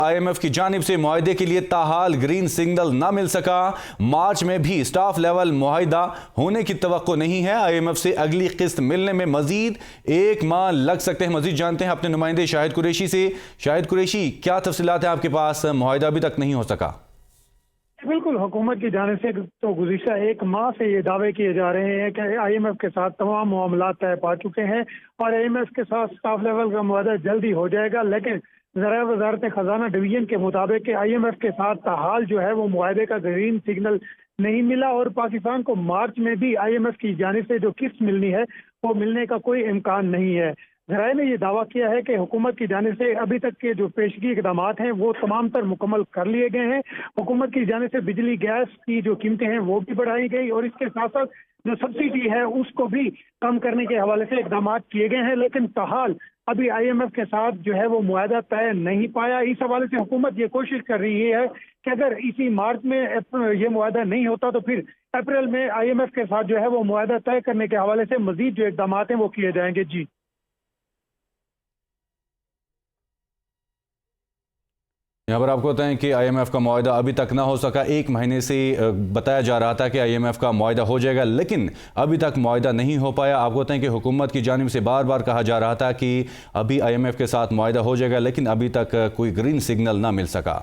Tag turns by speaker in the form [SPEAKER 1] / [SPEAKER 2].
[SPEAKER 1] IMF की जानिब से मुआहदे के लिए ताहाल ग्रीन सिग्नल ना मिल सका। मार्च में भी स्टाफ लेवल मुआहदा होने की तवक्को नहीं है। IMF से अगली किस्त मिलने में मजीद 1 माह लग सकते हैं। मजीद जानते हैं अपने नुमाइंदे शाहिद कुरैशी से। शाहिद कुरैशी, क्या तफसीलात हैं आपके पास? मुआहदा अभी तक नहीं हो सका।
[SPEAKER 2] बिल्कुल, हुकूमत की जानिब से तो गुज़िश्ता 1 माह से ये दावे किए जा रहे हैं कि IMF के साथ तमाम मामला तय पा चुके हैं और IMF के साथ स्टाफ लेवल का मुआहदा जल्दी हो जाएगा। लेकिन ज़राए वज़ारत खजाना डिवीजन के मुताबिक IMF के साथ हाल जो है वो मुआहदे का ग्रीन सिग्नल नहीं मिला और पाकिस्तान को मार्च में भी IMF की जानिब से जो किस्त मिलनी है वो मिलने का कोई इम्कान नहीं है। ज़राए ने यह दावा किया है कि हुकूमत की जानिब से अभी तक के जो पेशगी इकदाम हैं वो तमाम तर मुकम्मल कर लिए गए हैं। हुकूमत की जानिब से बिजली गैस की जो कीमतें हैं वो भी बढ़ाई गई और इसके साथ साथ जो सब्सिडी है उसको भी कम करने के हवाले से इकदाम किए गए हैं। लेकिन ताहाल अभी IMF के साथ जो है वो मुआहदा तय नहीं पाया। इस हवाले से हुकूमत ये कोशिश कर रही है कि अगर इसी मार्च में ये मुआहदा नहीं होता तो फिर अप्रैल में IMF के साथ जो है वो मुआहदा तय करने के हवाले से मजीद जो इकदाम हैं वो किए जाएंगे। जी,
[SPEAKER 1] यहाँ पर आपको बताएं कि IMF का मुआहदा अभी तक ना हो सका। 1 महीने से बताया जा रहा था कि IMF का मुआहदा हो जाएगा, लेकिन अभी तक मुआहदा नहीं हो पाया। आपको बताएं कि हुकूमत की जानिब से बार बार कहा जा रहा था कि अभी IMF के साथ मुआहदा हो जाएगा, लेकिन अभी तक कोई ग्रीन सिग्नल ना मिल सका।